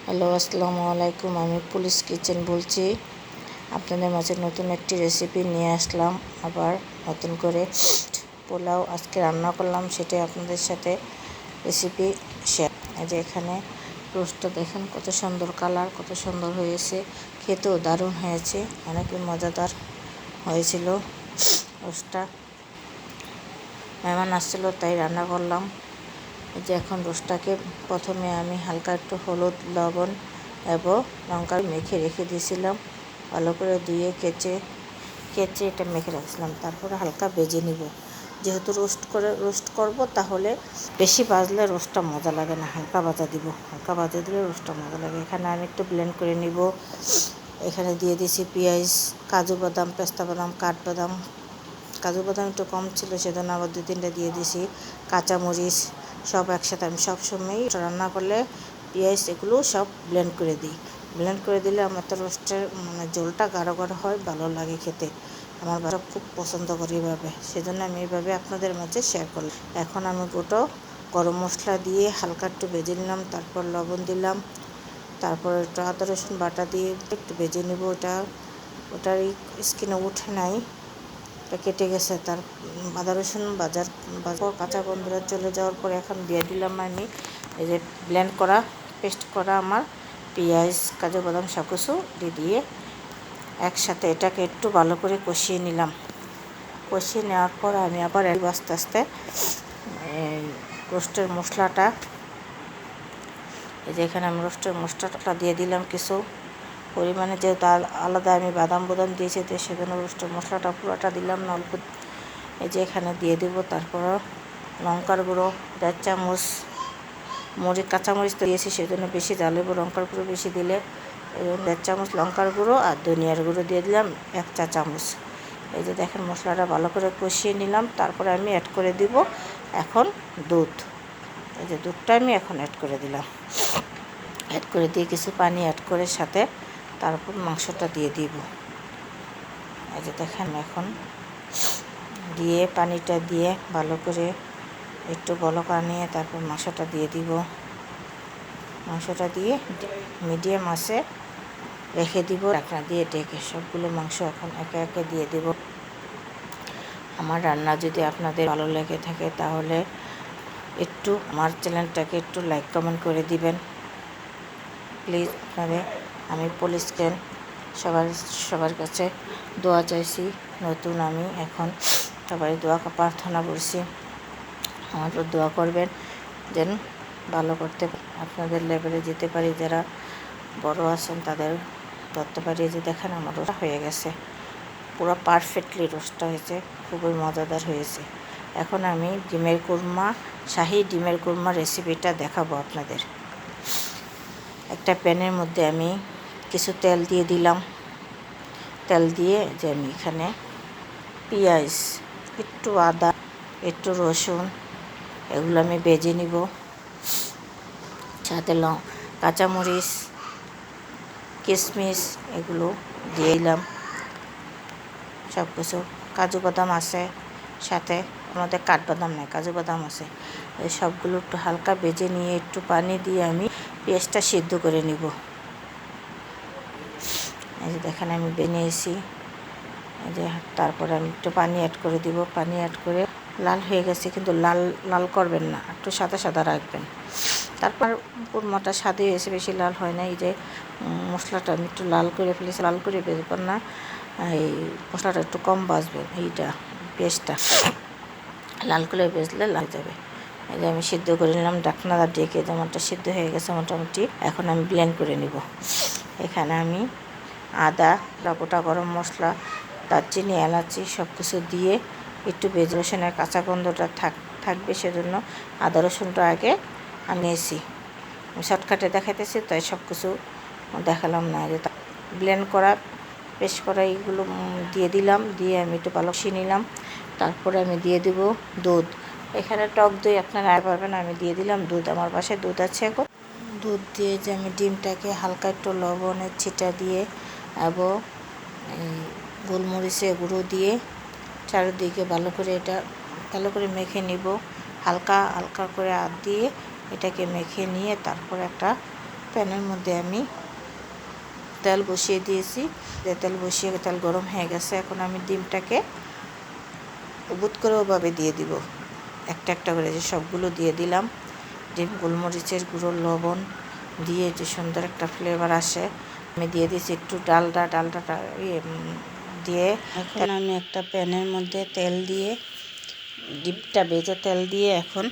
Hello, আসসালামু আলাইকুম। আমি পুলিশ কিচেন বলছি। আপনাদের মাঝে নতুন একটি রেসিপি নিয়ে আসলাম। আবার নতুন করে পোলাও আজকে রান্না করলাম, সেটাই আপনাদের সাথে রেসিপি শেয়ার। এই যে এখানে রোস্টটা দেখেন কত সুন্দর কালার, কত সুন্দর হয়েছে, খেতেও দারুণ হয়েছে, অনেকই মজাদার হয়েছিল রোস্টটা। মেহমান আসছিল তাই রান্না করলাম। এই যে এখন রোস্টটাকে প্রথমে আমি হালকা একটু হলুদ, লবণ এবং লঙ্কা মেখে রেখে দিয়েছিলাম। ভালো করে ধুয়ে কেচে এটা মেখে রাখছিলাম। তারপরে হালকা ভেজে নিব। যেহেতু রোস্ট করব, তাহলে বেশি ভাজলে রোস্টটা মজা লাগে না, হালকা ভাজা দিব। হালকা ভাজা দিলে রোস্টটা মজা লাগে। এখানে আমি একটু ব্লেন্ড করে নিব। এখানে দিয়ে দিয়েছি পেঁয়াজ, কাজু বাদাম, পেস্তা বাদাম, কাঠবাদাম। কাজু বাদাম একটু কম ছিল, সেজন্য আবার 2-3টা দিয়ে দিয়েছি। কাঁচামরিচ সব একসাথে। আমি সবসময়ই রান্না করলে পেঁয়াজ এগুলো সব ব্লেন্ড করে দিই। ব্লেন্ড করে দিলে আমার তো রোস্টের ঝোলটা গাঢ় গাঢ় হয়, ভালো লাগে খেতে। আমার বাচ্চা খুব পছন্দ করে এইভাবে, সেজন্য আমি এইভাবে আপনাদের মাঝে শেয়ার করলাম। এখন আমি গোটা গরম মশলা দিয়ে হালকা একটু ভেজে নিলাম, তারপর লবণ দিলাম, তারপর একটু আদা রসুন বাটা দিয়ে একটু ভেজে নেব। ওটার স্কিনে উঠে নাই, এটা কেটে গেছে। তার আদা রসুন বাজার কাঁচা গন্ধটা চলে যাওয়ার পরে এখন দিয়ে দিলাম আমি এই যে ব্লেন্ড করা, পেস্ট করা আমার পেঁয়াজ, কাজু বাদাম সব কিছু দিয়ে একসাথে এটাকে একটু ভালো করে কষিয়ে নিলাম। কষিয়ে নেওয়ার পর আমি আবার আস্তে আস্তে এই রোস্টের মশলাটা, এই যে এখানে আমি রোস্টের মশলাটা দিয়ে দিলাম কিছু পরিমাণে। যেহেতু আলাদা আমি বাদাম দিয়েছি, তো সেজন্য রোস্টের মশলাটা পুরোটা দিলাম না, অল্প। এই যে এখানে দিয়ে দেব। তারপর লঙ্কার গুঁড়ো 1.5 চামচ, কাঁচামরিচ তো দিয়েছি, সেজন্য বেশি ঝাল হইব। লঙ্কার গুঁড়ো বেশি দিলে 1.5 চামচ লঙ্কার গুঁড়ো, আর ধনিয়ার গুঁড়ো দিয়ে দিলাম 1 চা চামচ। এই যে দেখেন মশলাটা ভালো করে কষিয়ে নিলাম। তারপরে আমি অ্যাড করে দিব এখন দুধ। এই যে দুধটা আমি এখন অ্যাড করে দিলাম। অ্যাড করে দিয়ে কিছু পানি অ্যাড করে সাথে তারপর মাংসটা দিয়ে দিব। এই যে দেখেন এখন দিয়ে পানিটা দিয়ে ভালো করে একটু বলক আনিয়ে তারপর মাংসটা দিয়ে দিব। মাংসটা দিয়ে মিডিয়াম আঁচে রেখে দিব, ঢাকনা দিয়ে ঢেকে। সবগুলো মাংস এখন একে একে দিয়ে দেব। আমার রান্না যদি আপনাদের ভালো লেগে থাকে, তাহলে একটু আমার চ্যানেলটাকে একটু লাইক কমেন্ট করে দিবেন প্লিজ। আপনাদের আমি পুলিশ কিচেন সবার কাছে দোয়া চাইছি। নতুন আমি এখন সবাই দোয়া প্রার্থনা করছি, আমাদের দোয়া করবেন যেন ভালো করতে আপনাদের লেভেলে যেতে পারি। যারা বড় আছেন তাদের ধরতে পারি। যে দেখেন আমার রোস্ট হয়ে গেছে, পুরো পারফেক্টলি রোস্টটা হয়েছে, খুবই মজাদার হয়েছে। এখন আমি শাহী ডিমের কুরমা রেসিপিটা দেখাবো আপনাদের। একটা প্যানের মধ্যে আমি কিছু তেল দিয়ে দিলাম। তেল দিয়ে যে আমি এখানে পেঁয়াজ, একটু আদা, একটু রসুন, এগুলো আমি ভেজে নিব। সাথে কাঁচামরিচ, কিশমিশ এগুলো দিয়ে দিলাম সব কিছু। কাজু বাদাম আছে সাথে, আমাদের কাঠবাদাম নেই, কাজু বাদাম আছে। এই সবগুলো একটু হালকা ভেজে নিয়ে একটু পানি দিয়ে আমি পেঁয়াজটা সিদ্ধ করে নিব। এই যে দেখেন আমি বানিয়েছি। এই যে তারপরে আমি একটু পানি অ্যাড করে দিব। পানি অ্যাড করে লাল হয়ে গেছে, কিন্তু লাল করবেন না, একটু সাদা সাদা রাখবেন। তারপর কুরমাটা স্বাদই হয়েছে, বেশি লাল হয় না। এই যে মশলাটা আমি একটু লাল করে ফেলেছি, লাল করে বেজবেন না, এই মশলাটা একটু কম ভাজবেন। এইটা পেস্টটা লাল করে বেজলে লাল যাবে। এই যে আমি সিদ্ধ করে নিলাম ঢাকনা ঢেকে। যেমনটা সিদ্ধ হয়ে গেছে মোটামুটি, এখন আমি ব্লেন্ড করে নিব। এখানে আমি আদা, গোটা গরম মশলা, দারচিনি, এলাচি সব কিছু দিয়ে একটু ভেজে, রসুনের কাঁচা গন্ধটা থাকবে, সেজন্য আদা রসুনটা আগে আনিয়েছি। শর্টকাটে দেখাইতেছি, তাই সব কিছু দেখালাম না। যে ব্লেন্ড করা, পেস্ট করা এইগুলো দিয়ে দিলাম। দিয়ে আমি একটু ভালো কষিয়ে নিলাম। তারপরে আমি দিয়ে দিব দুধ। এখানে টক দই আপনারা পারবেন, আমি দিয়ে দিলাম দুধ। আমার বাসায় দুধ আছে এখন। দুধ দিয়ে যে আমি ডিমটাকে হালকা একটু লবণের ছিটা দিয়ে এবং গোলমরিচের গুঁড়ো দিয়ে চারিদিকে ভালো করে মেখে নিব। হালকা হালকা করে হাত দিয়ে এটাকে মেখে নিয়ে তারপর একটা প্যানের মধ্যে আমি তেল বসিয়ে দিয়েছি। তেল বসিয়ে তেল গরম হয়ে গেছে। এখন আমি ডিমটাকে উবুত করে ওভাবে দিয়ে দিব, একটা একটা করে যে সবগুলো দিয়ে দিলাম। ডিম, গোলমরিচের গুঁড়ো, লবণ দিয়ে যে সুন্দর একটা ফ্লেভার আসে। আমি দিয়ে দিয়েছি একটু ডালডা দিয়ে। এখন আমি একটা প্যানের মধ্যে তেল দিয়ে, ডিমটা ভেজে তেল দিয়ে এখন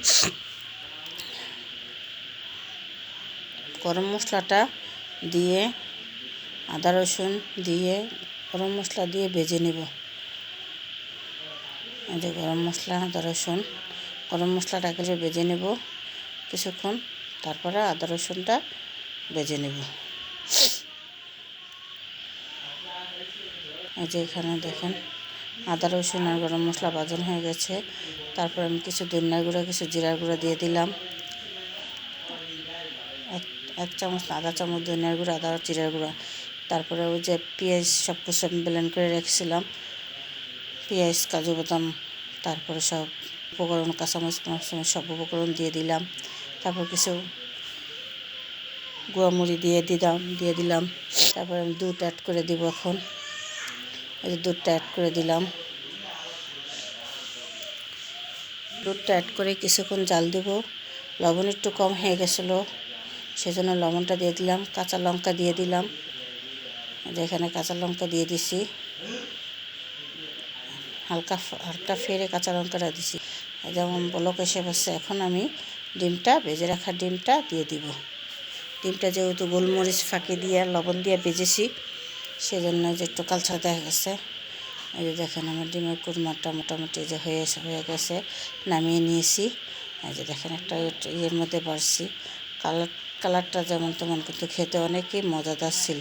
গরম মশলাটা দিয়ে, আদা রসুন দিয়ে, গরম মশলা দিয়ে ভেজে নেব। এই যে গরম মশলা, আদা রসুন, গরম মশলাটাকে ভেজে নেব কিছুক্ষণ, তারপরে আদা রসুনটা ভেজে নেব। এই যে এখানে দেখেন আদা রসুন আর গরম মশলা ভাজানো হয়ে গেছে। তারপর আমি কিছু ধনিয়া গুঁড়া, কিছু জিরার গুঁড়া দিয়ে দিলাম। এক চামচ, আধা চামচ ধনিয়ার গুঁড়া, আদা জিরার গুঁড়া। তারপরে ওই যে পেঁয়াজ সব কিছু আমি ব্লেন্ড করে রেখেছিলাম, পেঁয়াজ, কাজু বাদাম, তারপরে সব উপকরণ, কাঁচামরিচ সব উপকরণ দিয়ে দিলাম। তারপর কিছু গুঁড়ামুড়ি দিয়ে দিলাম। তারপরে আমি দুধ অ্যাড করে দিব। এখন এই যে দুধটা অ্যাড করে দিলাম। দুধটা অ্যাড করে কিছুক্ষণ জাল দেব। লবণ একটু কম হয়ে গেছিলো, সেজন্য লবণটা দিয়ে দিলাম। কাঁচা লঙ্কা দিয়ে দিলাম, যেখানে কাঁচা লঙ্কা দিয়ে দিছি, হালকা ফেরে কাঁচা লঙ্কাটা দিছি, যেমন বলক এসে বসছে। এখন আমি ডিমটা, ভেজে রাখা ডিমটা দিয়ে দিব। ডিমটা যেহেতু গোলমরিচ ফাঁকি দিয়ে লবণ দিয়ে ভেজেছি, সেজন্য যে একটু কালচা দেখা গেছে। এই যে দেখেন আমার ডিমের কুরমাটা মোটামুটি যে হয়ে গেছে, নামিয়ে নিয়েছি। এই যে দেখেন একটা ইয়ের মধ্যে বাড়ছি, কালারটা যেমন তেমন, কিন্তু খেতে অনেকই মজাদার ছিল।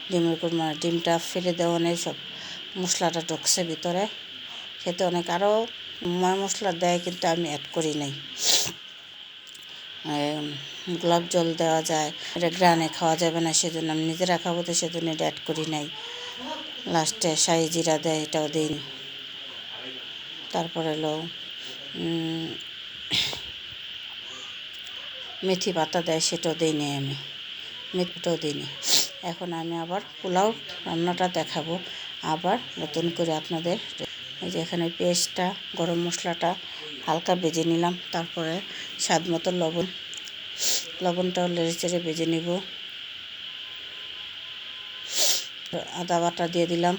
ডিমের কুরমা, ডিমটা ফেলে দেওয়া নেই, সব মশলাটা ঢুকছে ভিতরে, খেতে অনেক। আরও ময় মশলা দেয়, কিন্তু আমি অ্যাড করি নাই। গোলাপ জল দেওয়া যায়, এটা গ্রানে খাওয়া যাবে না, সেজন্য আমি নিজেরা খাবো, তো সেজন্য এটা অ্যাড করি নাই। লাস্টে শাহি জিরা দেয়, এটাও দিইনি। তারপরে হলো মেথি পাতা দেয়, সেটাও দিইনি আমি, মেথিটাও দিইনি। এখন আমি আবার পোলাও রান্নাটা দেখাবো আবার নতুন করে আপনাদের। এই যে এখানে পেঁয়াজটা, গরম মশলাটা হালকা ভেজে নিলাম। তারপরে স্বাদ মতো লবণটাও নেড়ে চেড়ে ভেজে নিব। আদা বাটা দিয়ে দিলাম।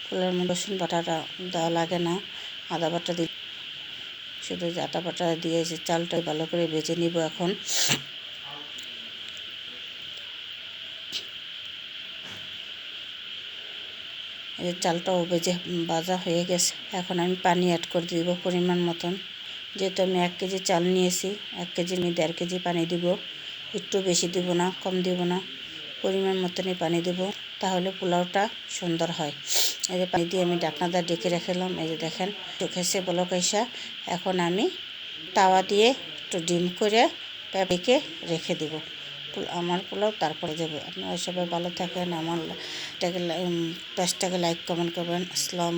পোলাওর মধ্যে রসুন বাটাটা দেওয়া লাগে না, আদা বাটা দিয়ে শুধু আদা বাটা দিয়ে যে চালটা ভালো করে ভেজে নিব। এখন এই চালটাও ভাজা হয়ে গেছে। এখন আমি পানি অ্যাড করে দিব পরিমাণ মতন। যেহেতু আমি 1 কেজি চাল নিয়েছি, 1 কেজি আমি 1.5 কেজি পানি দিব। একটু বেশি দিব না, কম দিব না, পরিমাণ মতনই পানি দেব, তাহলে পোলাওটা সুন্দর হয়। এই যে পানি দিয়ে আমি ঢাকনাটা ঢেকে রাখলাম। এই যে দেখেন শুকেছে বলক এসে। এখন আমি তাওয়া দিয়ে একটু ডিম করে ঢেকে রেখে দেব আমার পোলাও তারপরে যাবে। আপনারা সবাই ভালো থাকেন, আমার পেজটাকে লাইক কমেন্ট করবেন। আসসালাম।